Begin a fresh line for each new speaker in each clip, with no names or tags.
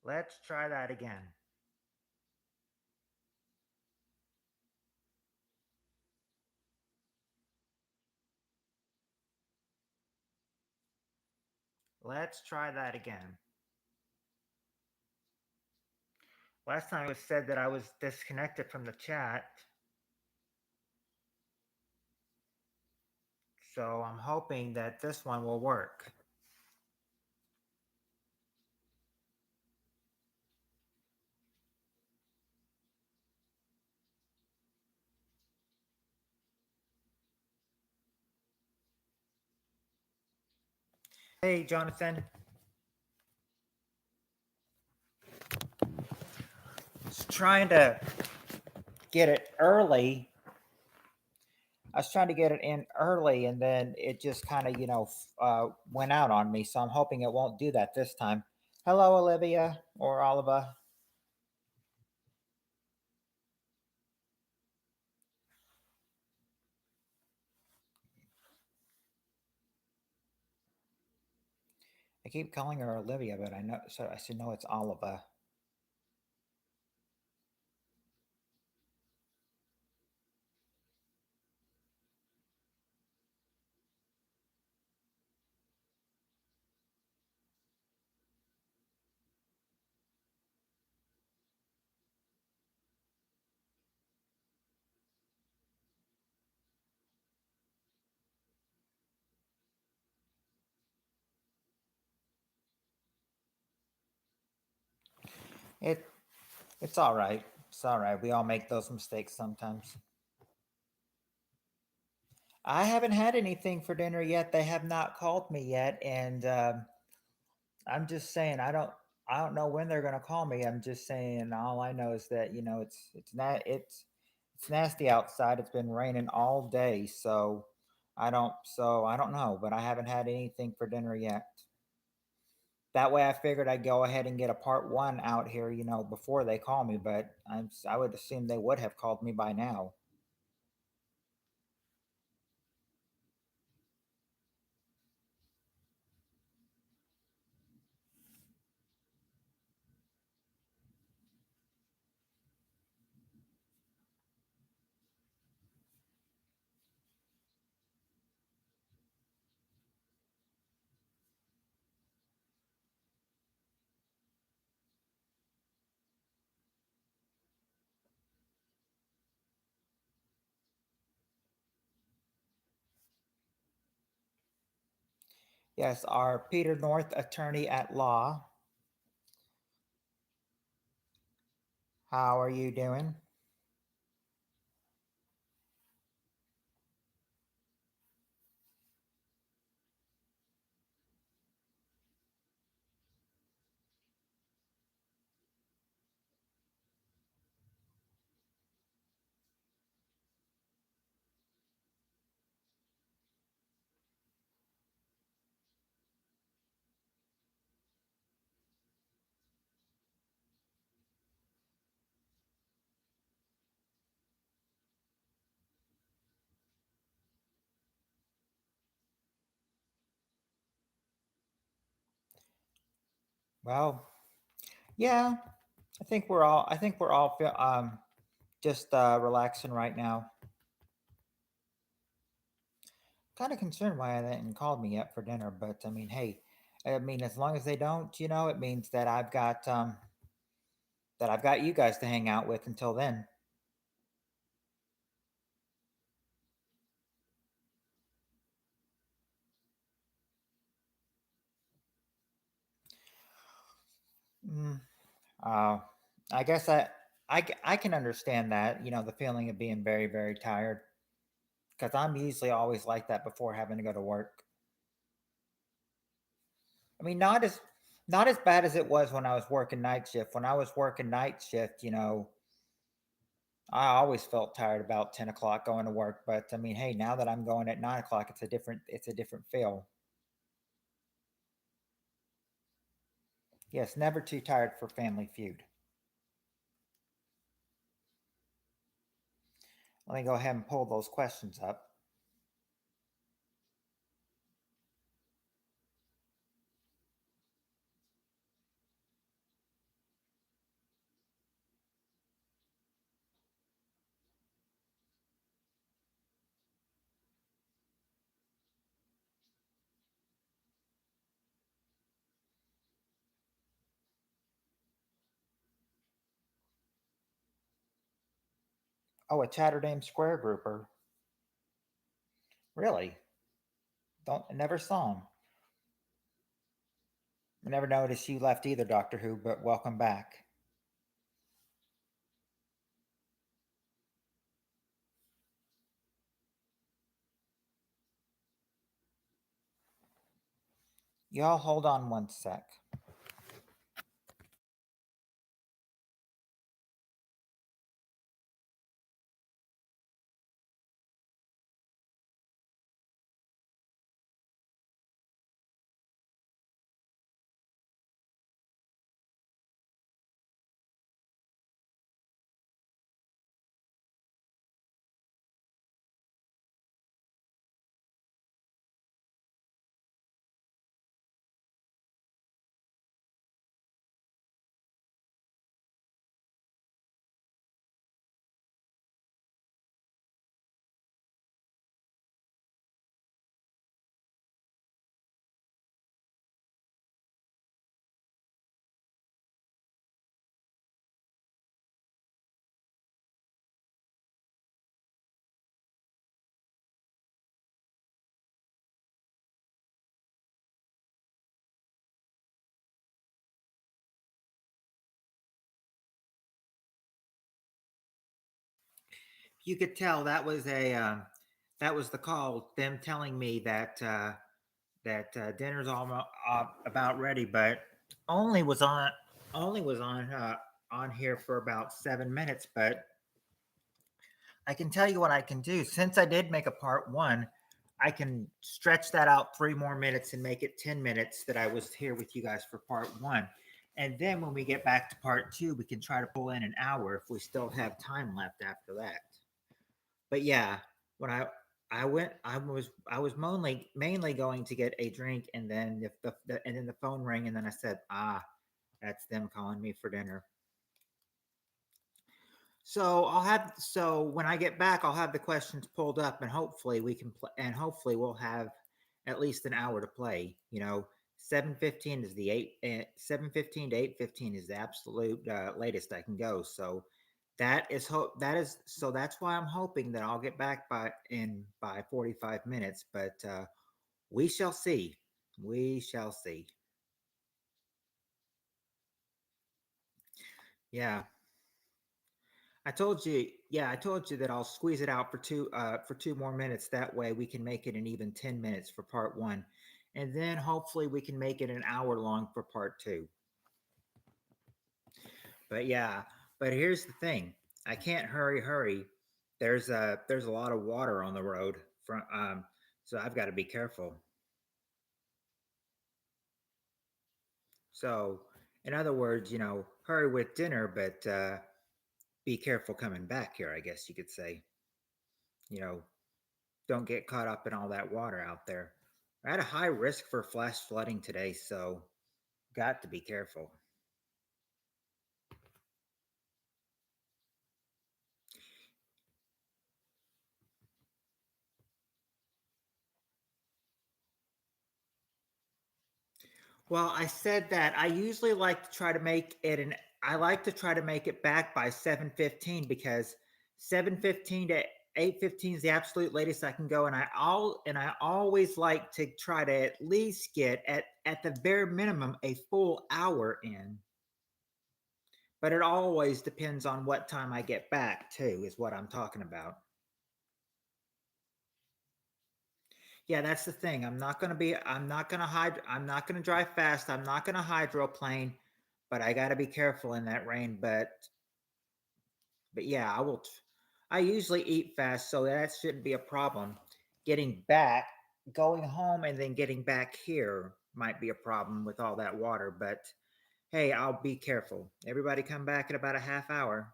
Let's try that again. Let's try that again. Last time it was said that I was disconnected from the chat. So I'm hoping that this one will work. Hey, Jonathan. Just trying to get it early. I was trying to get it in early, and then it just kind of, went out on me. So I'm hoping it won't do that this time. Hello, Olivia or Oliva. I keep calling her Olivia, but I know, so I should know it's Oliva. It it's all right. It's all right. We all make those mistakes sometimes. I haven't had anything for dinner yet. They have not called me yet, and I'm just saying I don't know when they're gonna call me. I'm just saying all I know is that it's nasty outside. It's been raining all day, so I don't know, but I haven't had anything for dinner yet. That way, I figured I'd go ahead and get a part one out here, before they call me. But I would assume they would have called me by now. Yes, our Peter North attorney at law. How are you doing? Well, yeah, I think we're all just relaxing right now. Kind of concerned why they hadn't called me yet for dinner, but I mean, hey, I mean, as long as they don't, it means that I've got you guys to hang out with until then. Mm, uh, I guess I can understand that, the feeling of being very, very tired, because I'm usually always like that before having to go to work. I mean, not as bad as it was when I was working night shift. When I was working night shift, I always felt tired about 10 o'clock going to work. But I mean, hey, now that I'm going at 9 o'clock, it's a different feel. Yes, never too tired for Family Feud. Let me go ahead and pull those questions up. Oh, a Chatterdame Square grouper. Really? Don't never saw him. I never noticed you left either, Doctor Who, but welcome back. Y'all hold on one sec. You could tell that was the call. Them telling me that dinner's almost about ready, but only was on only was on here for about 7 minutes. But I can tell you what I can do. Since I did make a part one, I can stretch that out 3 more minutes and make it 10 minutes that I was here with you guys for part one. And then when we get back to part two, we can try to pull in an hour if we still have time left after that. But yeah, when I was mainly going to get a drink, and then if and then the phone rang, and then I said, that's them calling me for dinner. So when I get back, I'll have the questions pulled up, and hopefully we can play, and hopefully we'll have at least an hour to play. 7:15 is the 7:15 to 8:15 is the absolute latest I can go. So that's why I'm hoping that I'll get back by 45 minutes, but we shall see. We shall see. Yeah. I told you that I'll squeeze it out for 2 more minutes. That way we can make it an even 10 minutes for part one. And then hopefully we can make it an hour long for part two. But yeah, but here's the thing. I can't hurry. There's a lot of water on the road from so I've got to be careful. So, in other words, hurry with dinner, but be careful coming back here, I guess you could say. You know, don't get caught up in all that water out there. I had a high risk for flash flooding today, so got to be careful. Well, I said that I usually like to try to make it an I like to try to make it back by 7:15 because 7:15 to 8:15 is the absolute latest I can go, and I always like to try to at least get at the bare minimum a full hour in. But it always depends on what time I get back too, is what I'm talking about. Yeah, that's the thing. I'm not gonna drive fast. I'm not gonna hydroplane, but I gotta be careful in that rain. But yeah, I usually eat fast, so that shouldn't be a problem. Getting back, going home and then getting back here might be a problem with all that water, but hey, I'll be careful. Everybody come back in about a half hour.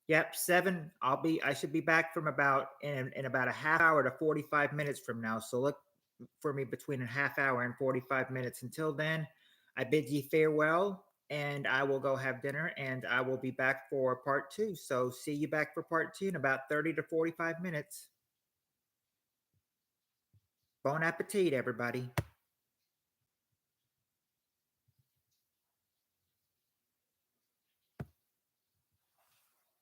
Yep, seven. I should be back from about in about a half hour to 45 minutes from now. So look for me between a half hour and 45 minutes. Until then, I bid ye farewell, and I will go have dinner, and I will be back for part two. So see you back for part two in about 30 to 45 minutes. Bon appetit, everybody.